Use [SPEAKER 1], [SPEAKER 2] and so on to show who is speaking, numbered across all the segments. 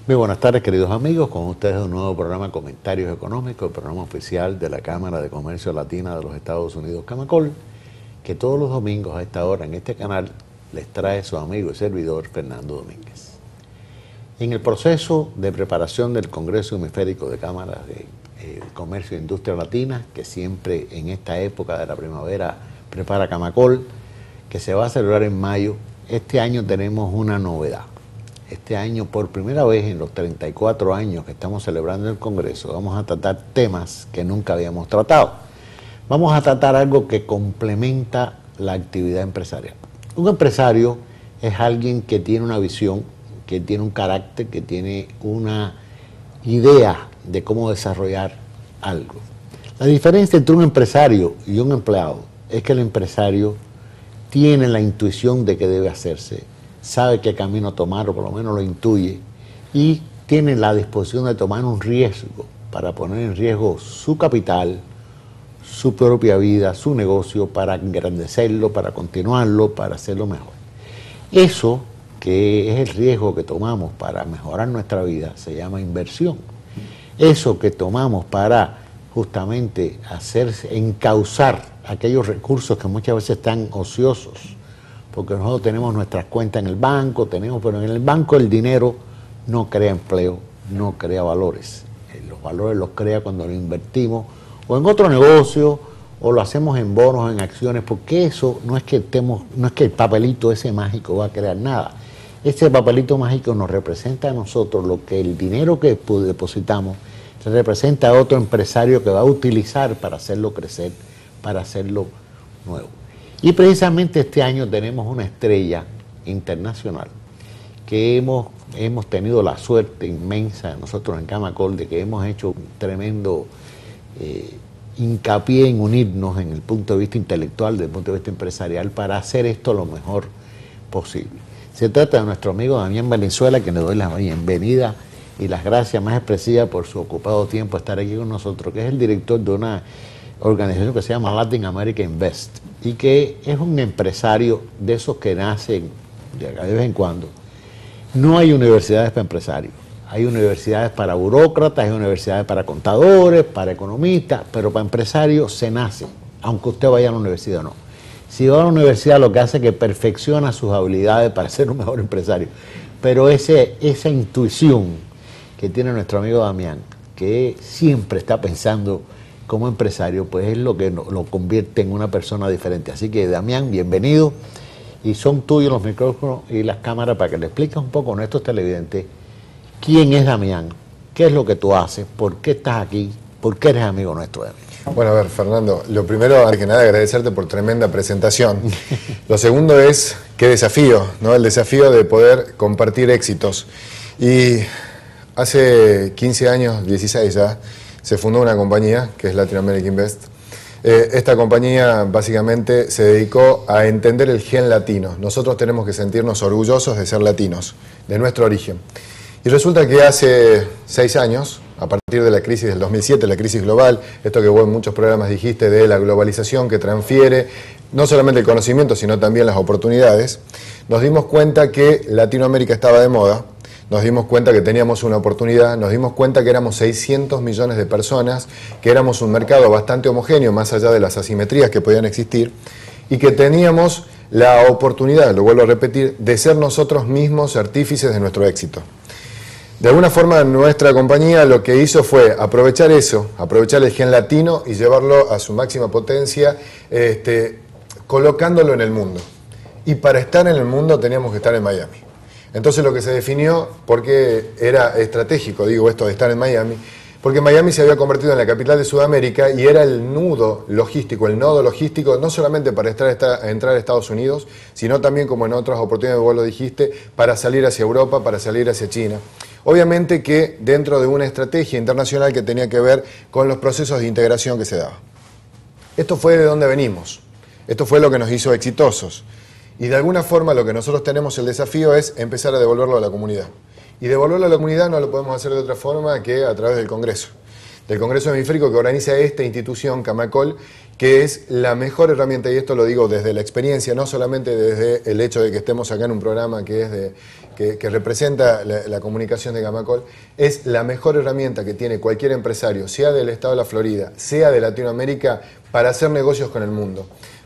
[SPEAKER 1] Muy buenas tardes, queridos amigos, con ustedes un nuevo programa Comentarios Económicos, el programa oficial de la Cámara de Comercio Latina de los Estados Unidos, Camacol, que todos los domingos a esta hora en este canal les trae su amigo y servidor Fernando Domínguez. En el proceso de preparación del Congreso Hemisférico de Cámaras de Comercio e Industria Latina, que siempre en esta época de la primavera prepara Camacol, que se va a celebrar en mayo, este año tenemos una novedad. Este año, por primera vez en los 34 años que estamos celebrando el Congreso, vamos a tratar temas que nunca habíamos tratado. Vamos a tratar algo que complementa la actividad empresarial. Un empresario es alguien que tiene una visión, que tiene un carácter, que tiene una idea de cómo desarrollar algo. La diferencia entre un empresario y un empleado es que el empresario tiene la intuición de qué debe hacerse, sabe qué camino tomar, o por lo menos lo intuye, y tiene la disposición de tomar un riesgo para poner en riesgo su capital, su propia vida, su negocio, para engrandecerlo, para continuarlo, para hacerlo mejor. Eso, que es el riesgo que tomamos para mejorar nuestra vida, se llama inversión. Eso que tomamos para justamente encauzar aquellos recursos que muchas veces están ociosos, porque nosotros tenemos nuestras cuentas en el banco, pero en el banco el dinero no crea empleo, no crea valores. Los valores los crea cuando lo invertimos o en otro negocio, o lo hacemos en bonos, en acciones, porque eso no es que el papelito ese mágico va a crear nada. Ese papelito mágico nos representa a nosotros lo que el dinero que depositamos representa a otro empresario que va a utilizar para hacerlo crecer, para hacerlo nuevo. Y precisamente este año tenemos una estrella internacional que hemos tenido la suerte inmensa nosotros en Camacol de que hemos hecho un tremendo hincapié en unirnos en el punto de vista intelectual, desde el punto de vista empresarial, para hacer esto lo mejor posible. Se trata de nuestro amigo Damián Valenzuela, que le doy la bienvenida y las gracias más expresivas por su ocupado tiempo estar aquí con nosotros, que es el director de una organización que se llama Latin America Invest, y que es un empresario de esos que nacen de vez en cuando. No hay universidades para empresarios, hay universidades para burócratas, hay universidades para contadores, para economistas, pero para empresarios se nace, aunque usted vaya a la universidad o no. Si va a la universidad, lo que hace es que perfecciona sus habilidades para ser un mejor empresario. Pero esa intuición que tiene nuestro amigo Damián, que siempre está pensando como empresario, pues es lo que lo convierte en una persona diferente. Así que, Damián, bienvenido, y son tuyos los micrófonos y las cámaras para que le expliques un poco a nuestros televidentes quién es Damián, qué es lo que tú haces, por qué estás aquí, por qué eres amigo nuestro, Damián.
[SPEAKER 2] Bueno, a ver, Fernando, lo primero, antes que nada, agradecerte por tremenda presentación. Lo segundo es, qué desafío, ¿no? El desafío de poder compartir éxitos. Y hace 15 años, 16 ya, se fundó una compañía, que es Latin America Invest. Esta compañía básicamente se dedicó a entender el gen latino. Nosotros tenemos que sentirnos orgullosos de ser latinos, de nuestro origen. Y resulta que hace 6 años, a partir de la crisis del 2007, la crisis global, esto que vos en muchos programas dijiste de la globalización que transfiere no solamente el conocimiento, sino también las oportunidades, nos dimos cuenta que Latinoamérica estaba de moda, nos dimos cuenta que teníamos una oportunidad, nos dimos cuenta que éramos 600 millones de personas, que éramos un mercado bastante homogéneo, más allá de las asimetrías que podían existir, y que teníamos la oportunidad, lo vuelvo a repetir, de ser nosotros mismos artífices de nuestro éxito. De alguna forma, nuestra compañía lo que hizo fue aprovechar eso, aprovechar el gen latino y llevarlo a su máxima potencia, colocándolo en el mundo. Y para estar en el mundo teníamos que estar en Miami. Entonces lo que se definió, porque era estratégico, digo esto de estar en Miami, porque Miami se había convertido en la capital de Sudamérica y era el nudo logístico, el nodo logístico, no solamente para entrar a Estados Unidos, sino también, como en otras oportunidades vos lo dijiste, para salir hacia Europa, para salir hacia China. Obviamente que dentro de una estrategia internacional que tenía que ver con los procesos de integración que se daba. Esto fue de donde venimos, esto fue lo que nos hizo exitosos. Y de alguna forma lo que nosotros tenemos el desafío es empezar a devolverlo a la comunidad. Y devolverlo a la comunidad no lo podemos hacer de otra forma que a través del Congreso. del Congreso Hemisférico que organiza esta institución, Camacol, que es la mejor herramienta, y esto lo digo desde la experiencia, no solamente desde el hecho de que estemos acá en un programa que representa la comunicación de Camacol, es la mejor herramienta que tiene cualquier empresario, sea del estado de la Florida, sea de Latinoamérica, para hacer negocios con el mundo.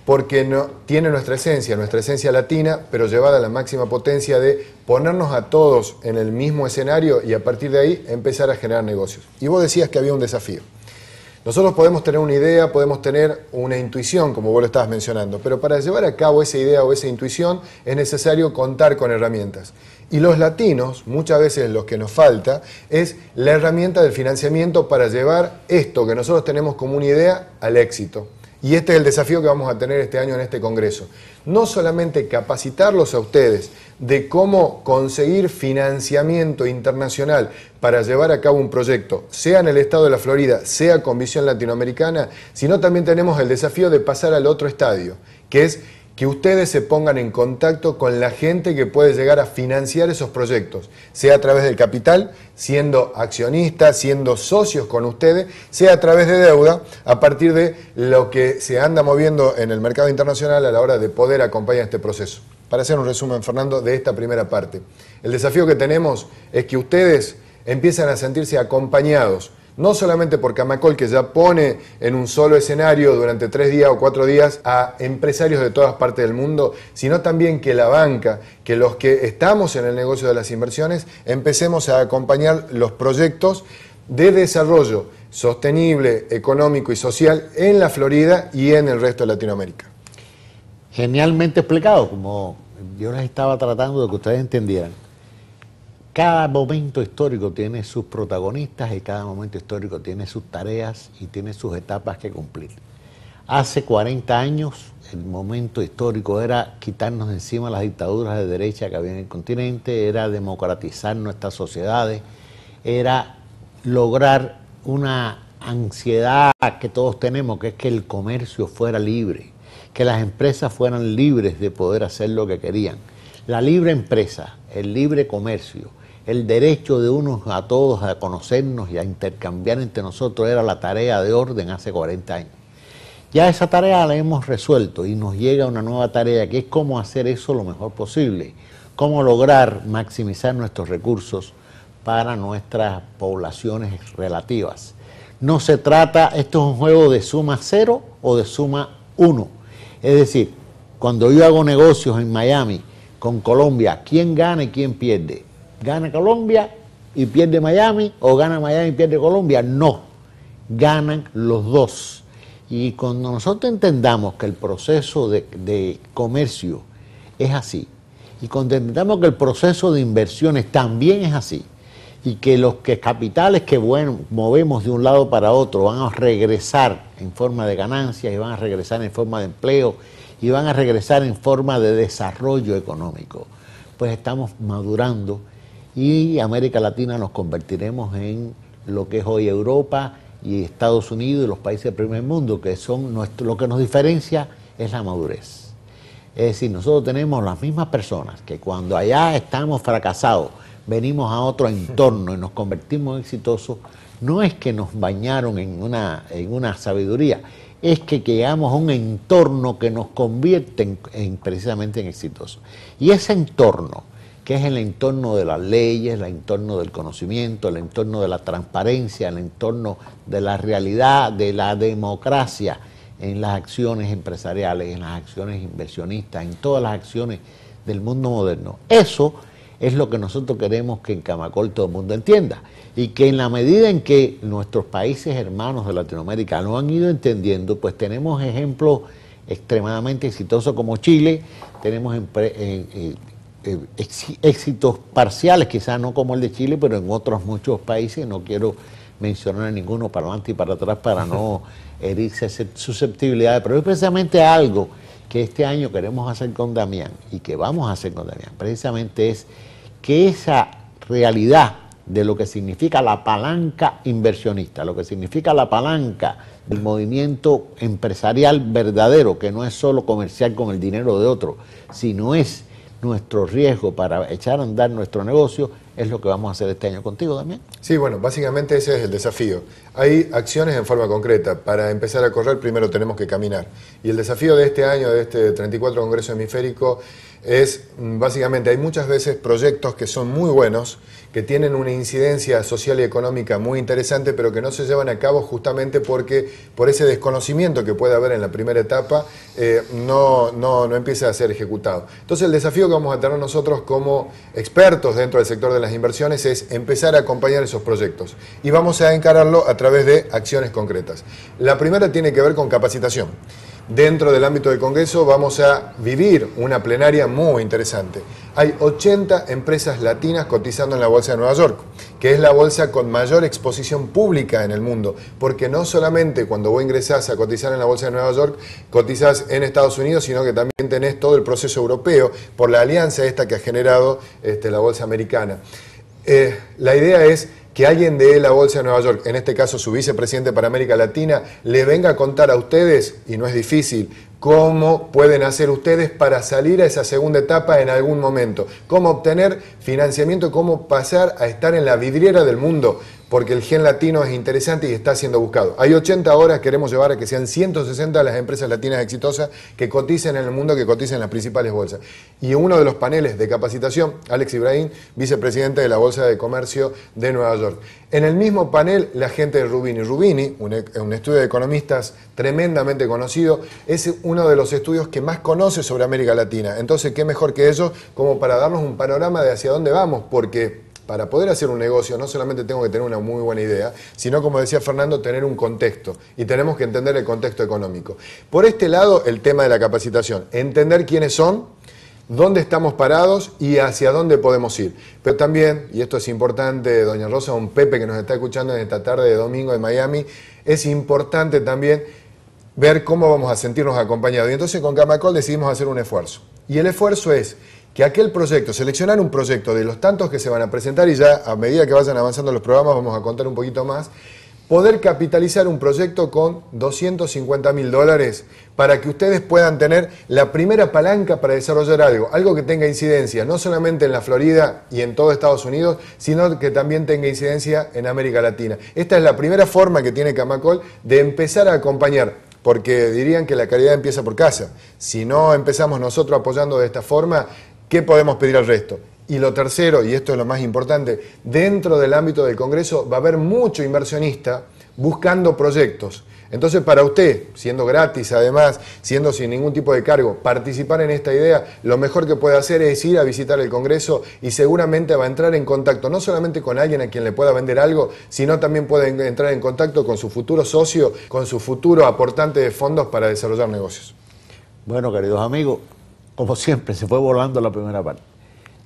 [SPEAKER 2] Porque tiene nuestra esencia latina, pero llevada a la máxima potencia de ponernos a todos en el mismo escenario y a partir de ahí empezar a generar negocios. Y vos decías que había un desafío. Nosotros podemos tener una idea, podemos tener una intuición, como vos lo estabas mencionando, pero para llevar a cabo esa idea o esa intuición es necesario contar con herramientas. Y los latinos, muchas veces lo que nos falta es la herramienta del financiamiento para llevar esto que nosotros tenemos como una idea al éxito. Y este es el desafío que vamos a tener este año en este Congreso. No solamente capacitarlos a ustedes de cómo conseguir financiamiento internacional para llevar a cabo un proyecto, sea en el estado de la Florida, sea con visión latinoamericana, sino también tenemos el desafío de pasar al otro estadio, que es que ustedes se pongan en contacto con la gente que puede llegar a financiar esos proyectos, sea a través del capital, siendo accionistas, siendo socios con ustedes, sea a través de deuda, a partir de lo que se anda moviendo en el mercado internacional a la hora de poder acompañar este proceso. Para hacer un resumen, Fernando, de esta primera parte. El desafío que tenemos es que ustedes empiezan a sentirse acompañados, no solamente por Camacol, que ya pone en un solo escenario durante 3 días o 4 días a empresarios de todas partes del mundo, sino también que la banca, que los que estamos en el negocio de las inversiones, empecemos a acompañar los proyectos de desarrollo sostenible, económico y social en la Florida y en el resto de Latinoamérica.
[SPEAKER 1] Genialmente explicado, como yo les estaba tratando de que ustedes entendieran. Cada momento histórico tiene sus protagonistas y cada momento histórico tiene sus tareas y tiene sus etapas que cumplir. Hace 40 años el momento histórico era quitarnos de encima las dictaduras de derecha que había en el continente, era democratizar nuestras sociedades, era lograr una ansiedad que todos tenemos, que es que el comercio fuera libre, que las empresas fueran libres de poder hacer lo que querían. La libre empresa, el libre comercio, el derecho de unos a todos a conocernos y a intercambiar entre nosotros era la tarea de orden hace 40 años. Ya esa tarea la hemos resuelto y nos llega una nueva tarea que es cómo hacer eso lo mejor posible, cómo lograr maximizar nuestros recursos para nuestras poblaciones relativas. No se trata, esto es un juego de suma 0 o de suma 1. Es decir, cuando yo hago negocios en Miami con Colombia, ¿quién gana y quién pierde? ¿Gana Colombia y pierde Miami o gana Miami y pierde Colombia? No, ganan los dos. Y cuando nosotros entendamos que el proceso de comercio es así, y cuando entendamos que el proceso de inversiones también es así, y que los capitales que movemos de un lado para otro van a regresar en forma de ganancias y van a regresar en forma de empleo y van a regresar en forma de desarrollo económico, pues estamos madurando y América Latina nos convertiremos en lo que es hoy Europa y Estados Unidos y los países del primer mundo, que son lo que nos diferencia es la madurez. Es decir, nosotros tenemos las mismas personas que cuando allá estamos fracasados, venimos a otro entorno y nos convertimos en exitosos, no es que nos bañaron en una sabiduría, es que llegamos a un entorno que nos convierte precisamente en exitosos. Y ese entorno, que es el entorno de las leyes, el entorno del conocimiento, el entorno de la transparencia, el entorno de la realidad, de la democracia en las acciones empresariales, en las acciones inversionistas, en todas las acciones del mundo moderno. Eso es lo que nosotros queremos que en Camacol todo el mundo entienda y que en la medida en que nuestros países hermanos de Latinoamérica lo han ido entendiendo, pues tenemos ejemplos extremadamente exitosos como Chile, tenemos éxitos parciales, quizás no como el de Chile, pero en otros muchos países, no quiero mencionar ninguno para adelante y para atrás para no herirse susceptibilidades, pero es precisamente algo que este año queremos hacer con Damián y que vamos a hacer con Damián, precisamente es que esa realidad de lo que significa la palanca inversionista, lo que significa la palanca del movimiento empresarial verdadero, que no es solo comercial con el dinero de otro, sino es nuestro riesgo para echar a andar nuestro negocio, es lo que vamos a hacer este año contigo también.
[SPEAKER 2] Sí, bueno, básicamente ese es el desafío. Hay acciones en forma concreta. Para empezar a correr, primero tenemos que caminar. Y el desafío de este año, de este 34 Congreso Hemisférico, es básicamente, hay muchas veces proyectos que son muy buenos, que tienen una incidencia social y económica muy interesante, pero que no se llevan a cabo justamente porque por ese desconocimiento que puede haber en la primera etapa, no empieza a ser ejecutado. Entonces el desafío que vamos a tener nosotros como expertos dentro del sector de las inversiones es empezar a acompañar esos proyectos. Y vamos a encararlo a través de acciones concretas. La primera tiene que ver con capacitación. Dentro del ámbito del Congreso vamos a vivir una plenaria muy interesante. Hay 80 empresas latinas cotizando en la Bolsa de Nueva York, que es la bolsa con mayor exposición pública en el mundo, porque no solamente cuando vos ingresás a cotizar en la Bolsa de Nueva York, cotizás en Estados Unidos, sino que también tenés todo el proceso europeo por la alianza esta que ha generado la Bolsa Americana. La idea es que alguien de la Bolsa de Nueva York, en este caso su vicepresidente para América Latina, le venga a contar a ustedes, y no es difícil, cómo pueden hacer ustedes para salir a esa segunda etapa en algún momento, cómo obtener financiamiento, cómo pasar a estar en la vidriera del mundo, porque el gen latino es interesante y está siendo buscado. Hay 80 horas, queremos llevar a que sean 160 las empresas latinas exitosas que coticen en el mundo, que coticen en las principales bolsas. Y uno de los paneles de capacitación, Alex Ibrahim, vicepresidente de la Bolsa de Comercio de Nueva York. En el mismo panel, la gente de Rubini. Rubini, un estudio de economistas tremendamente conocido, es uno de los estudios que más conoce sobre América Latina. Entonces, ¿qué mejor que ellos como para darnos un panorama de hacia dónde vamos? Porque para poder hacer un negocio no solamente tengo que tener una muy buena idea, sino, como decía Fernando, tener un contexto. Y tenemos que entender el contexto económico. Por este lado, el tema de la capacitación. Entender quiénes son, dónde estamos parados y hacia dónde podemos ir. Pero también, y esto es importante, doña Rosa, don Pepe que nos está escuchando en esta tarde de domingo en Miami, es importante también ver cómo vamos a sentirnos acompañados. Y entonces con Camacol decidimos hacer un esfuerzo. Y el esfuerzo es que aquel proyecto, seleccionar un proyecto de los tantos que se van a presentar, y ya a medida que vayan avanzando los programas vamos a contar un poquito más, poder capitalizar un proyecto con $250.000 para que ustedes puedan tener la primera palanca para desarrollar algo que tenga incidencia no solamente en la Florida y en todo Estados Unidos, sino que también tenga incidencia en América Latina. Esta es la primera forma que tiene Camacol de empezar a acompañar, porque dirían que la caridad empieza por casa. Si no empezamos nosotros apoyando de esta forma, ¿qué podemos pedir al resto? Y lo tercero, y esto es lo más importante, dentro del ámbito del Congreso va a haber mucho inversionista buscando proyectos. Entonces, para usted, siendo gratis además, siendo sin ningún tipo de cargo, participar en esta idea, lo mejor que puede hacer es ir a visitar el Congreso y seguramente va a entrar en contacto no solamente con alguien a quien le pueda vender algo, sino también puede entrar en contacto con su futuro socio, con su futuro aportante de fondos para desarrollar negocios.
[SPEAKER 1] Bueno, queridos amigos, como siempre, se fue volando la primera parte.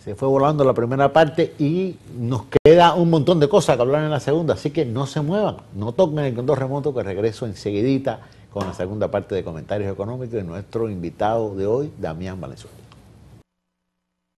[SPEAKER 1] Se fue volando la primera parte y nos queda un montón de cosas que hablar en la segunda, así que no se muevan, no toquen el control remoto, que regreso enseguidita con la segunda parte de Comentarios Económicos de nuestro invitado de hoy, Damián Valenzuela.